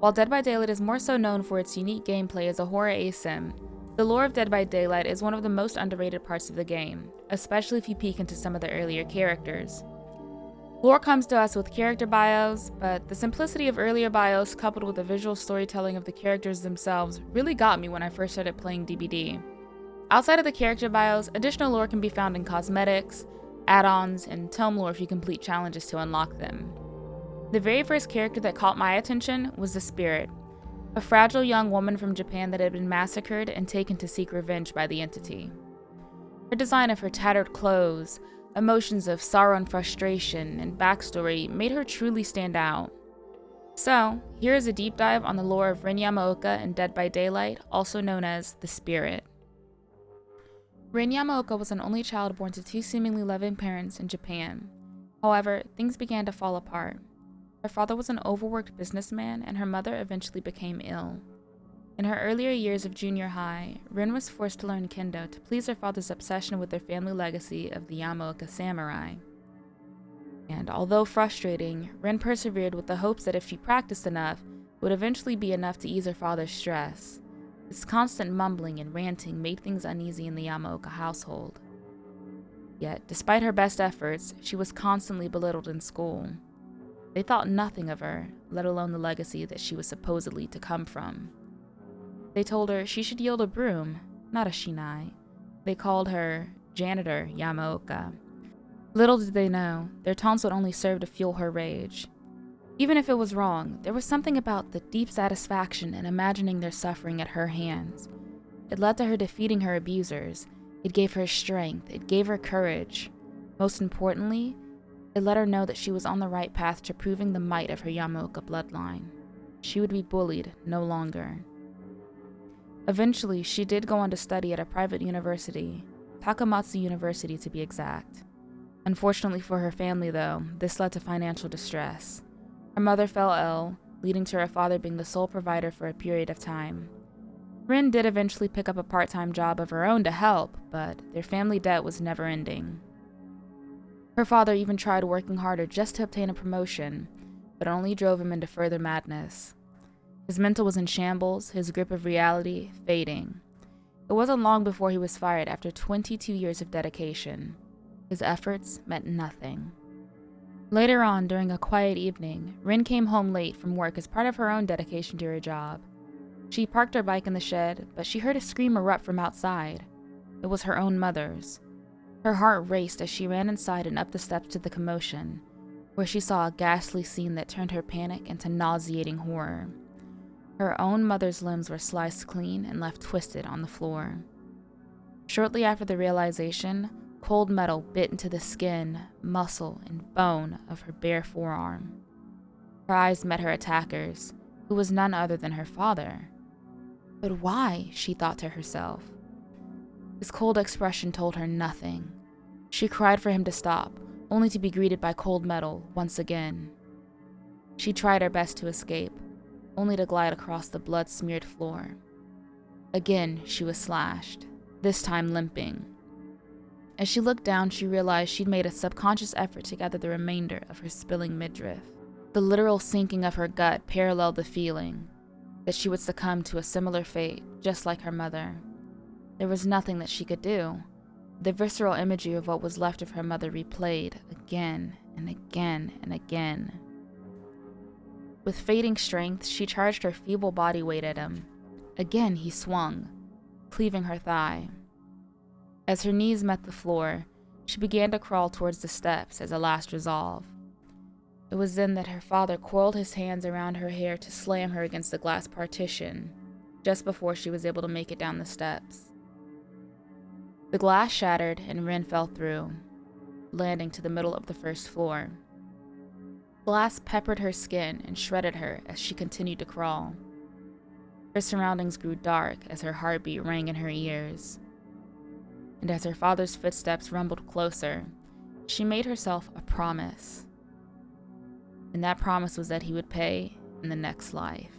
While Dead by Daylight is more so known for its unique gameplay as a horror asim, the lore of Dead by Daylight is one of the most underrated parts of the game, especially if you peek into some of the earlier characters. Lore comes to us with character bios, but the simplicity of earlier bios coupled with the visual storytelling of the characters themselves really got me when I first started playing DBD. Outside of the character bios, additional lore can be found in cosmetics, add-ons, and tome lore if you complete challenges to unlock them. The very first character that caught my attention was the Spirit, a fragile young woman from Japan that had been massacred and taken to seek revenge by the entity. Her design of her tattered clothes, emotions of sorrow and frustration, and backstory made her truly stand out. So, here is a deep dive on the lore of Rin Yamaoka in Dead by Daylight, also known as the Spirit. Rin Yamaoka was an only child born to two seemingly loving parents in Japan. However, things began to fall apart. Her father was an overworked businessman, and her mother eventually became ill. In her earlier years of junior high, Rin was forced to learn kendo to please her father's obsession with their family legacy of the Yamaoka samurai. And although frustrating, Rin persevered with the hopes that if she practiced enough, it would eventually be enough to ease her father's stress. This constant mumbling and ranting made things uneasy in the Yamaoka household. Yet, despite her best efforts, she was constantly belittled in school. They thought nothing of her, let alone the legacy that she was supposedly to come from. They told her she should yield a broom, not a shinai. They called her Janitor Yamaoka. Little did they know, their taunts would only serve to fuel her rage. Even if it was wrong, there was something about the deep satisfaction in imagining their suffering at her hands. It led to her defeating her abusers. It gave her strength. It gave her courage. Most importantly, it let her know that she was on the right path to proving the might of her Yamaoka bloodline. She would be bullied no longer. Eventually, she did go on to study at a private university, Takamatsu University to be exact. Unfortunately for her family, though, this led to financial distress. Her mother fell ill, leading to her father being the sole provider for a period of time. Rin did eventually pick up a part-time job of her own to help, but their family debt was never ending. Her father even tried working harder just to obtain a promotion, but it only drove him into further madness. His mental was in shambles, his grip of reality fading. It wasn't long before he was fired after 22 years of dedication. His efforts meant nothing. Later on, during a quiet evening, Rin came home late from work as part of her own dedication to her job. She parked her bike in the shed, but she heard a scream erupt from outside. It was her own mother's. Her heart raced as she ran inside and up the steps to the commotion, where she saw a ghastly scene that turned her panic into nauseating horror. Her own mother's limbs were sliced clean and left twisted on the floor. Shortly after the realization, cold metal bit into the skin, muscle, and bone of her bare forearm. Her eyes met her attackers, who was none other than her father. But why? She thought to herself. His cold expression told her nothing. She cried for him to stop, only to be greeted by cold metal once again. She tried her best to escape, only to glide across the blood-smeared floor. Again, she was slashed, this time limping. As she looked down, she realized she'd made a subconscious effort to gather the remainder of her spilling midriff. The literal sinking of her gut paralleled the feeling that she would succumb to a similar fate, just like her mother. There was nothing that she could do. The visceral imagery of what was left of her mother replayed again and again and again. With fading strength, she charged her feeble body weight at him. Again he swung, cleaving her thigh. As her knees met the floor, she began to crawl towards the steps as a last resolve. It was then that her father coiled his hands around her hair to slam her against the glass partition, just before she was able to make it down the steps. The glass shattered and Rin fell through, landing to the middle of the first floor. Glass peppered her skin and shredded her as she continued to crawl. Her surroundings grew dark as her heartbeat rang in her ears. And as her father's footsteps rumbled closer, she made herself a promise. And that promise was that he would pay in the next life.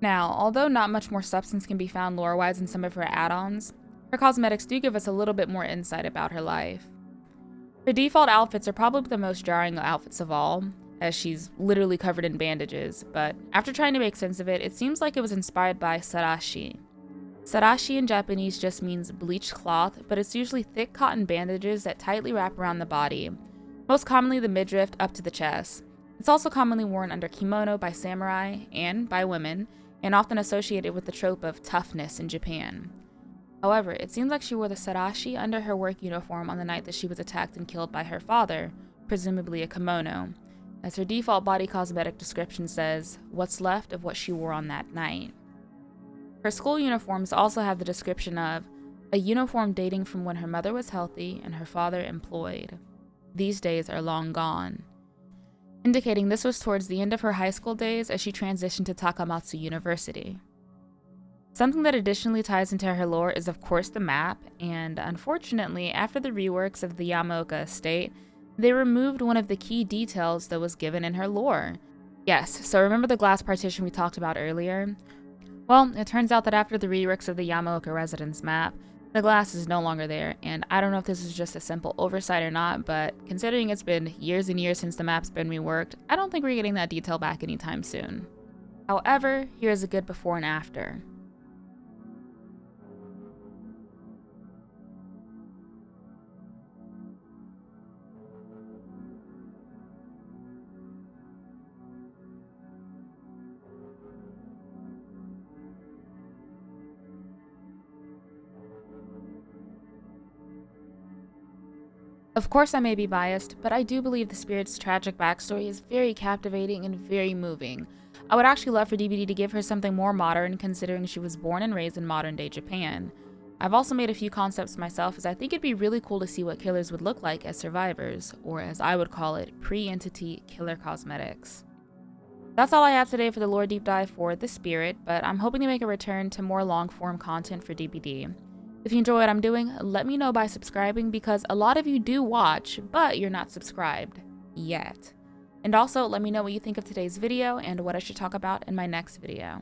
Now, although not much more substance can be found lore-wise in some of her add-ons, her cosmetics do give us a little bit more insight about her life. Her default outfits are probably the most jarring outfits of all, as she's literally covered in bandages, but after trying to make sense of it, it seems like it was inspired by sarashi. Sarashi in Japanese just means bleached cloth, but it's usually thick cotton bandages that tightly wrap around the body, most commonly the midriff up to the chest. It's also commonly worn under kimono by samurai and by women, and often associated with the trope of toughness in Japan. However, it seems like she wore the sarashi under her work uniform on the night that she was attacked and killed by her father, presumably a kimono, as her default body cosmetic description says, "What's left of what she wore on that night." Her school uniforms also have the description of a uniform dating from when her mother was healthy and her father employed. These days are long gone, indicating this was towards the end of her high school days as she transitioned to Takamatsu University. Something that additionally ties into her lore is of course the map, and unfortunately, after the reworks of the Yamaoka estate, they removed one of the key details that was given in her lore. Yes, so remember the glass partition we talked about earlier? Well, it turns out that after the reworks of the Yamaoka residence map, the glass is no longer there, and I don't know if this is just a simple oversight or not, but considering it's been years and years since the map's been reworked, I don't think we're getting that detail back anytime soon. However, here's a good before and after. Of course, I may be biased, but I do believe the spirit's tragic backstory is very captivating and very moving. I would actually love for DBD to give her something more modern, considering she was born and raised in modern-day Japan. I've also made a few concepts myself, as I think it'd be really cool to see what killers would look like as survivors, or as I would call it, pre-entity killer cosmetics. That's all I have today for the lore deep dive for The Spirit, but I'm hoping to make a return to more long-form content for DBD. If you enjoy what I'm doing, let me know by subscribing, because a lot of you do watch, but you're not subscribed yet. And also, let me know what you think of today's video and what I should talk about in my next video.